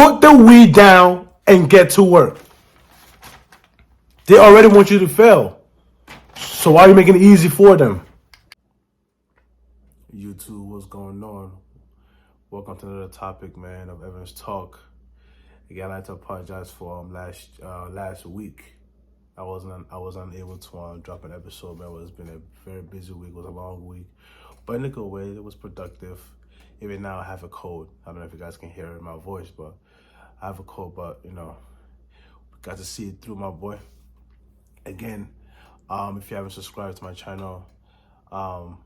Put the weed down and get to work. They already want you to fail. So why are you making it easy for them? YouTube, what's going on? Welcome to another topic, man, of Evans Talk. Again, I'd like to apologize for last week. I was unable to drop an episode, man. It's been a very busy week. It was a long week, but in a good way. It was productive. Even now, I have a cold. I don't know if you guys can hear it in my voice, but I have a cold. But got to see it through, my boy. Again, if you haven't subscribed to my channel,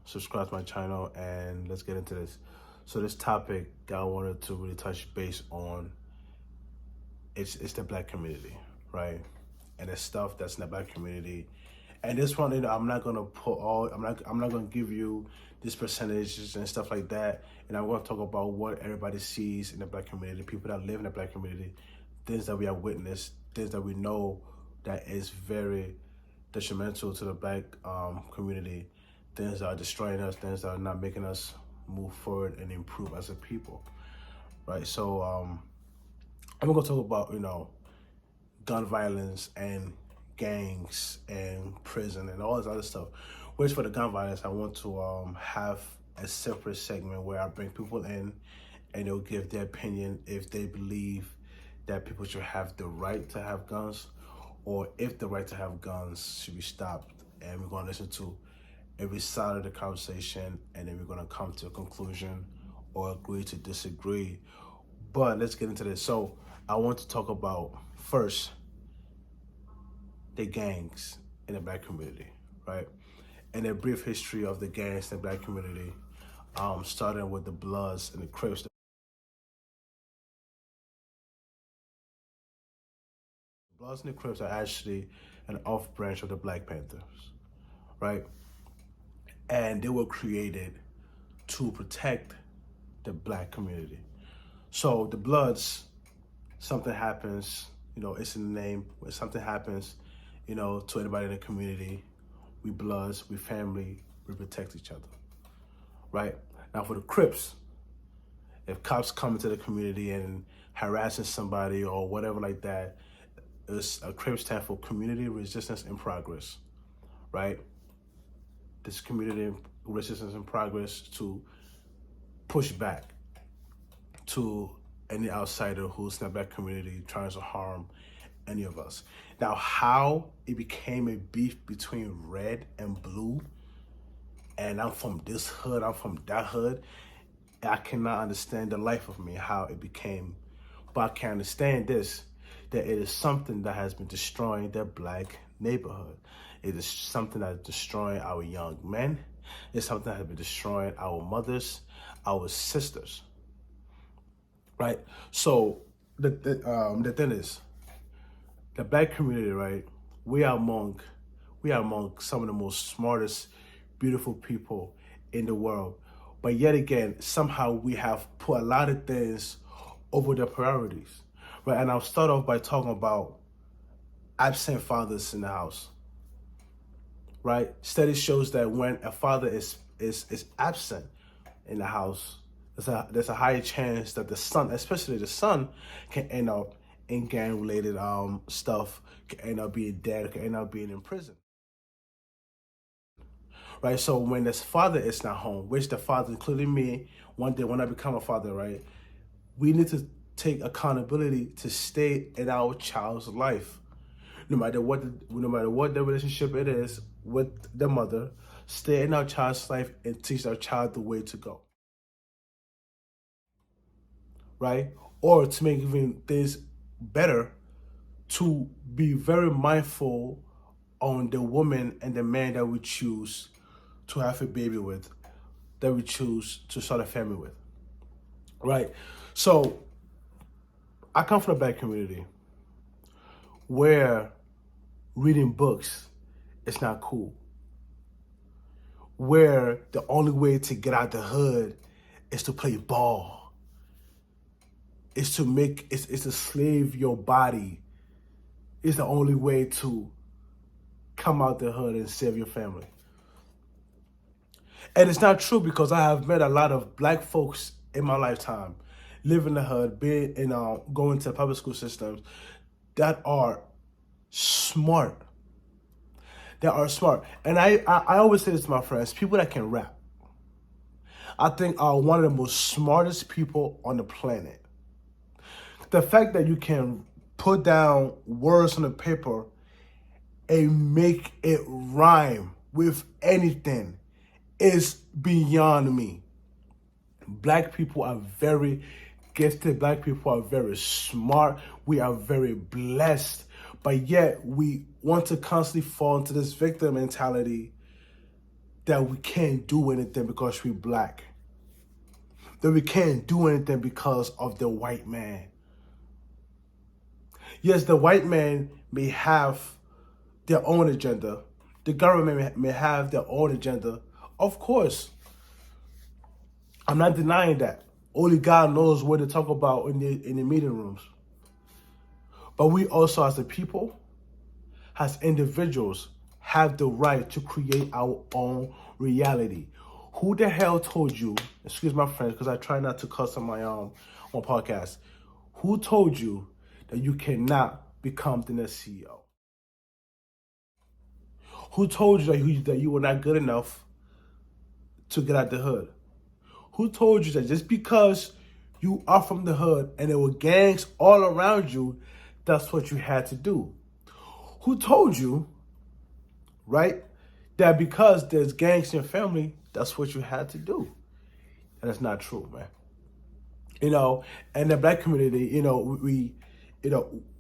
subscribe to my channel, and let's get into this. So this topic I wanted to really touch base on, it's the Black community, right? And the stuff that's in the Black community. And this one, I'm not gonna I'm not gonna give you these percentages and stuff like that. And I'm gonna talk about what everybody sees in the Black community, people that live in the Black community, things that we have witnessed, things that we know that is very detrimental to the Black community, things that are destroying us, things that are not making us move forward and improve as a people, right? So I'm gonna talk about gun violence and gangs and prison and all this other stuff. Which for the gun violence, I want to have a separate segment where I bring people in and they'll give their opinion if they believe that people should have the right to have guns, or if the right to have guns should be stopped. And we're gonna listen to every side of the conversation, and then we're gonna come to a conclusion or agree to disagree. But let's get into this. So I want to talk about first the gangs in the Black community, right? And a brief history of the gangs in the Black community, starting with the Bloods and the Crips. The Bloods and the Crips are actually an off branch of the Black Panthers, right? And they were created to protect the Black community. So the Bloods, something happens, it's in the name. When something happens, to anybody in the community, we Bloods, we family, we protect each other, right? Now for the Crips, if cops come into the community and harassing somebody or whatever like that, it's a Crips stand for Community Resistance in Progress, right? This community resistance in progress to push back to any outsider who's in the Black community trying to harm any of us. Now, how it became a beef between red and blue, and I'm from this hood, I'm from that hood, I cannot understand the life of me how it became. But I can understand this, that it is something that has been destroying the Black neighborhood. It is something that is destroying our young men. It's something that has been destroying our mothers, our sisters, right? So the thing is, the Black community, right? We are among some of the most smartest, beautiful people in the world. But yet again, somehow we have put a lot of things over the priorities, right? And I'll start off by talking about absent fathers in the house, right? Study shows that when a father is absent in the house, there's a higher chance that the son, especially the son, can end up in gang-related stuff, can end up being dead, can end up being in prison, right? So when this father is not home, which the father, including me, one day when I become a father, right, we need to take accountability to stay in our child's life. No matter what the relationship it is with the mother, stay in our child's life and teach our child the way to go, right? Or to make even things better, to be very mindful on the woman and the man that we choose to have a baby with, that we choose to start a family with, right? So I come from a Black community where reading books is not cool, where the only way to get out the hood is to play ball, is to slave your body, is the only way to come out the hood and save your family. And it's not true, because I have met a lot of Black folks in my lifetime live in the hood, be in going to public school systems that are smart. That are smart. And I always say this to my friends, people that can rap, I think are one of the most smartest people on the planet. The fact that you can put down words on the paper and make it rhyme with anything is beyond me. Black people are very gifted. Black people are very smart. We are very blessed. But yet we want to constantly fall into this victim mentality that we can't do anything because we're black. That we can't do anything because of the white man. Yes, the white man may have their own agenda. The government may have their own agenda. Of course. I'm not denying that. Only God knows what to talk about in the meeting rooms. But we also, as a people, as individuals, have the right to create our own reality. Who the hell told you, excuse my friends, because I try not to cuss on my podcast. Who told you that you cannot become the next CEO? Who told you that you were not good enough to get out the hood? Who told you that just because you are from the hood and there were gangs all around you, that's what you had to do? Who told you, right, that because there's gangs in your family, that's what you had to do? And that's not true, man. And the black community,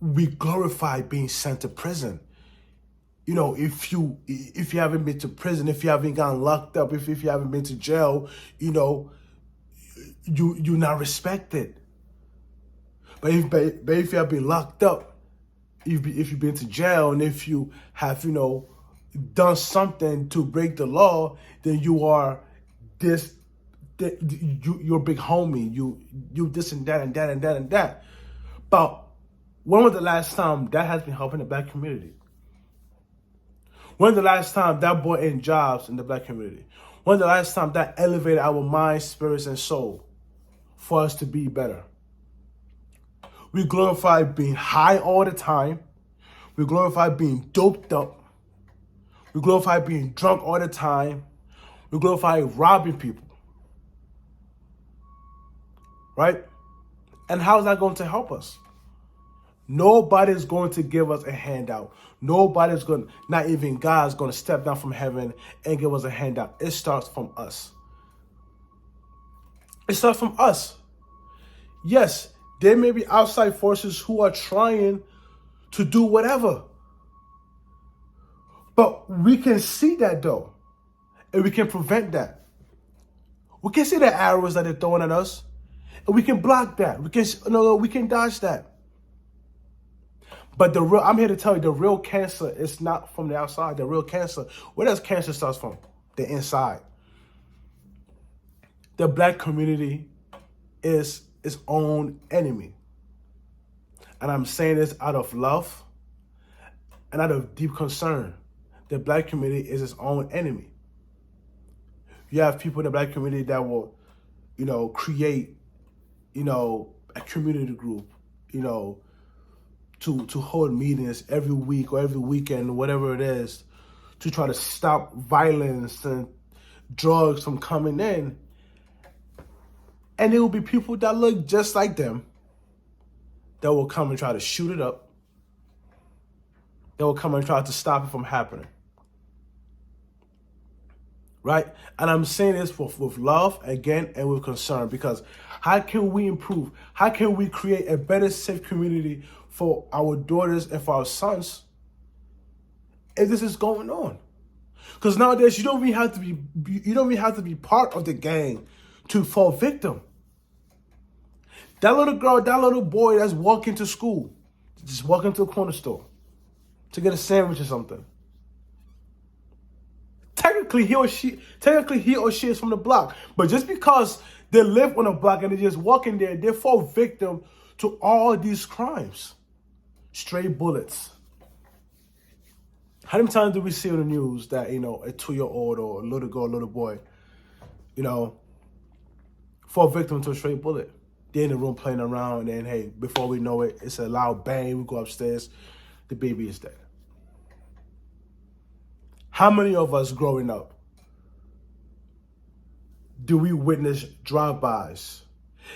we glorify being sent to prison. If you haven't been to prison, if you haven't gotten locked up, if you haven't been to jail, you're not respected. But if you have been locked up, if you've been to jail, and if you have done something to break the law, then you are you're a big homie. You this and that and that and that and that. But when was the last time that has been helping the black community? When was the last time that brought in jobs in the black community? When was the last time that elevated our minds, spirits, and soul for us to be better? We glorify being high all the time. We glorify being doped up. We glorify being drunk all the time. We glorify robbing people. Right? And how is that going to help us? Nobody's going to give us a handout. Nobody's going, not even God's going to step down from heaven and give us a handout. It starts from us. It starts from us. Yes, there may be outside forces who are trying to do whatever. But we can see that though. And we can prevent that. We can see the arrows that they're throwing at us. And we can block that. We can dodge that. But I'm here to tell you, the real cancer is not from the outside. The real cancer, where does cancer start from? The inside. The black community is its own enemy. And I'm saying this out of love and out of deep concern. The black community is its own enemy. You have people in the black community that will, create, a community group, to hold meetings every week or every weekend, whatever it is, to try to stop violence and drugs from coming in. And there will be people that look just like them that will come and try to shoot it up. That will come and try to stop it from happening. Right? And I'm saying this with love, again, and with concern, because how can we improve? How can we create a better, safe community for our daughters and for our sons if this is going on? Because nowadays you don't even have to be part of the gang to fall victim. That little girl, that little boy that's walking to school, just walking to a corner store to get a sandwich or something. Technically, he or she is from the block. But just because they live on a block and they're just walking there, they fall victim to all these crimes. Stray bullets. How many times do we see on the news that, a 2-year-old or a little girl, a little boy, fall victim to a stray bullet? They're in the room playing around, and then, hey, before we know it, it's a loud bang. We go upstairs. The baby is dead. How many of us growing up do we witness drive-bys?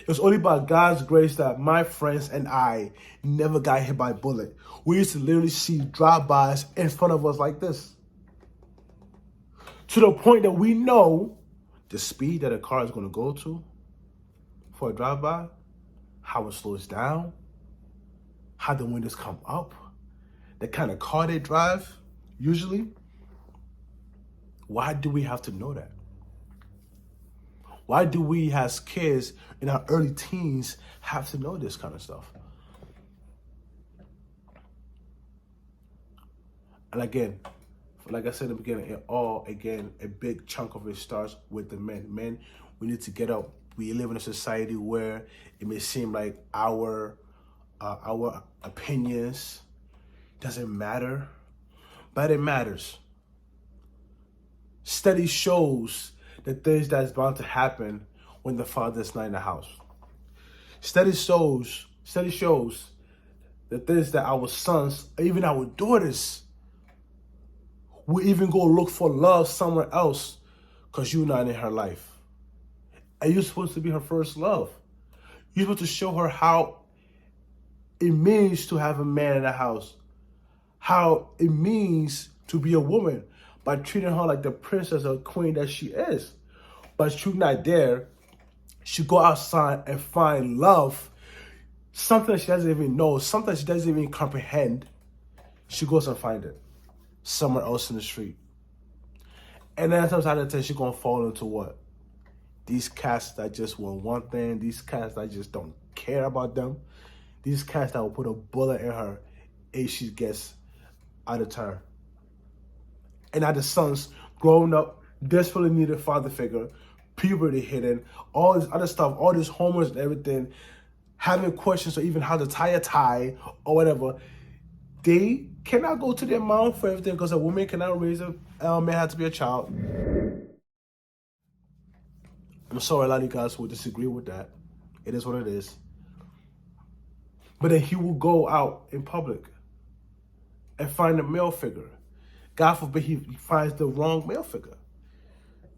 It was only by God's grace that my friends and I never got hit by a bullet. We used to literally see drive-bys in front of us like this. To the point that we know the speed that a car is going to go to for a drive-by, how it slows down, how the windows come up, the kind of car they drive, usually. Why do we have to know that? Why do we as kids in our early teens have to know this kind of stuff? And again, like I said in the beginning, a big chunk of it starts with the men. Men, we need to get up. We live in a society where it may seem like our opinions doesn't matter, but it matters. Study shows the things that's bound to happen when the father is not in the house. Study shows the things that our sons, even our daughters, will even go look for love somewhere else because you're not in her life. And you're supposed to be her first love. You're supposed to show her how it means to have a man in the house, how it means to be a woman by treating her like the princess or queen that she is. But you're not there. She go outside and find love, something that she doesn't even know, something she doesn't even comprehend. She goes and find it somewhere else in the street. And then sometimes out of 10, she's going to fall into what? These cats that just want one thing. These cats that just don't care about them. These cats that will put a bullet in her if she gets out of turn. And now the sons growing up, desperately need a father figure, puberty hitting, all this other stuff, all this hormones and everything, having questions or even how to tie a tie or whatever. They cannot go to their mom for everything because a woman cannot raise a man has to be a child. I'm sorry a lot of you guys will disagree with that. It is what it is. But then he will go out in public and find a male figure. God forbid he finds the wrong male figure.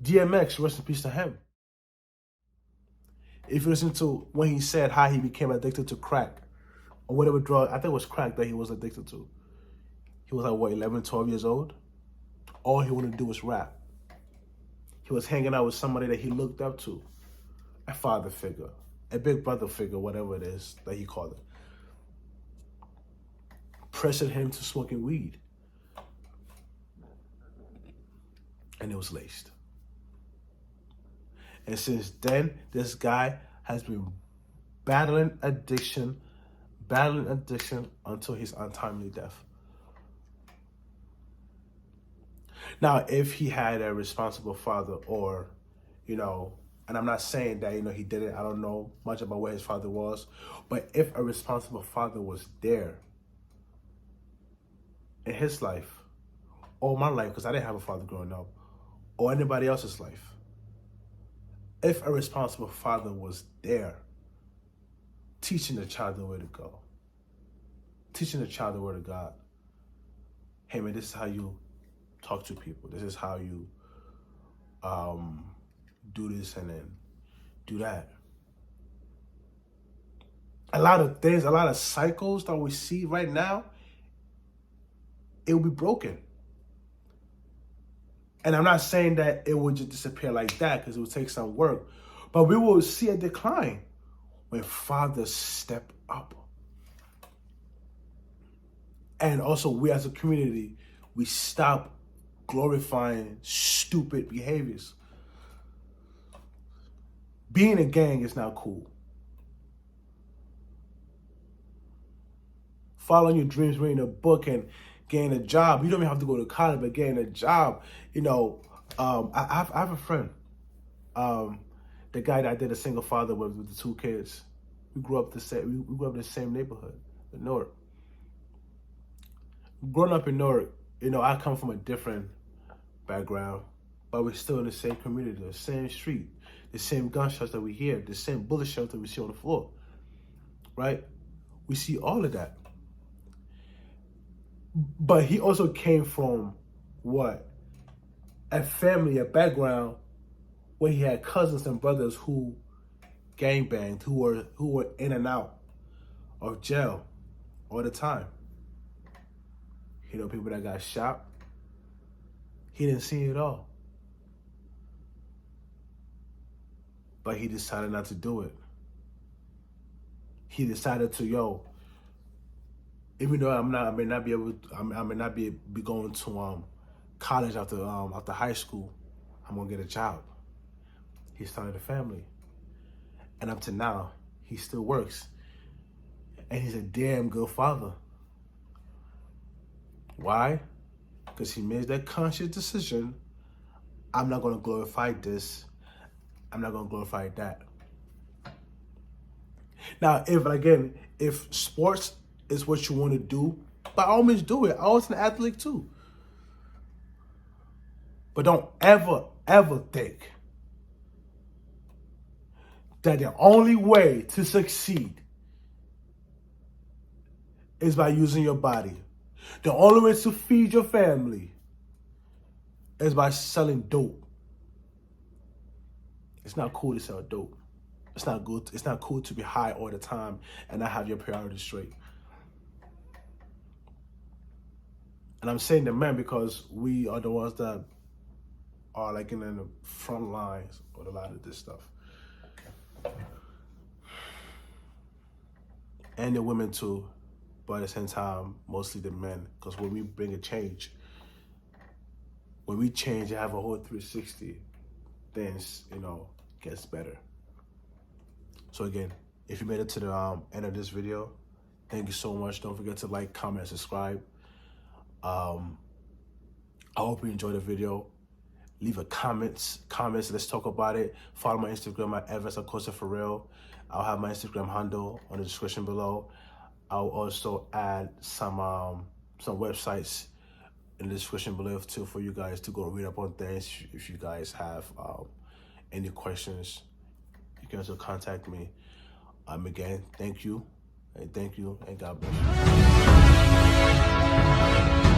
DMX, rest in peace to him. If you listen to when he said how he became addicted to crack or whatever drug, I think it was crack that he was addicted to. He was like, what, 11, 12 years old? All he wanted to do was rap. He was hanging out with somebody that he looked up to, a father figure, a big brother figure, whatever it is that he called it. Pressured him to smoking weed. And it was laced. And since then, this guy has been battling addiction until his untimely death. Now, if he had a responsible father or, and I'm not saying that, he didn't, I don't know much about where his father was, but if a responsible father was there in his life, or my life, because I didn't have a father growing up, or anybody else's life, if a responsible father was there, teaching the child the way to go, teaching the child the word of God, hey man, this is how you talk to people, this is how you do this and then do that. A lot of things, a lot of cycles that we see right now, it will be broken. And I'm not saying that it will just disappear like that because it will take some work. But we will see a decline when fathers step up. And also we as a community, we stop glorifying stupid behaviors. Being a gang is not cool. Following your dreams, reading a book and getting a job. You don't even have to go to college, but getting a job. I have a friend, the guy that I did a single father with the two kids. We grew up we grew up in the same neighborhood, in Newark. Growing up in Newark, I come from a different background, but we're still in the same community, the same street, the same gunshots that we hear, the same bullet shells that we see on the floor, right? We see all of that. But he also came from what? A family, a background where he had cousins and brothers who gangbanged, who were in and out of jail all the time. You know, people that got shot. He didn't see it all. But he decided not to do it. He decided to, even though I may not be going to college after high school, I'm gonna get a job. He started a family. And up to now, he still works. And he's a damn good father. Why? Because he made that conscious decision. I'm not going to glorify this. I'm not going to glorify that. Now, if sports is what you want to do, by all means do it. I was an athlete too. But don't ever, ever think that the only way to succeed is by using your body. The only way to feed your family is by selling dope. It's not cool to sell dope. It's not good. It's not cool to be high all the time and not have your priorities straight. And I'm saying the men because we are the ones that are like in the front lines with a lot of this stuff. And the women too, but at the same time, mostly the men. Because when we bring a change, when we change and have a whole 360, things, gets better. So again, if you made it to the end of this video, thank you so much. Don't forget to like, comment, and subscribe. I hope you enjoyed the video. Leave a comments. Let's talk about it. Follow my Instagram at @EvansAcosta4Real. I'll have my Instagram handle on the description below. I'll also add some websites in the description below too for you guys to go read up on things. If you guys have any questions, you can also contact me. Again, thank you, and God bless you.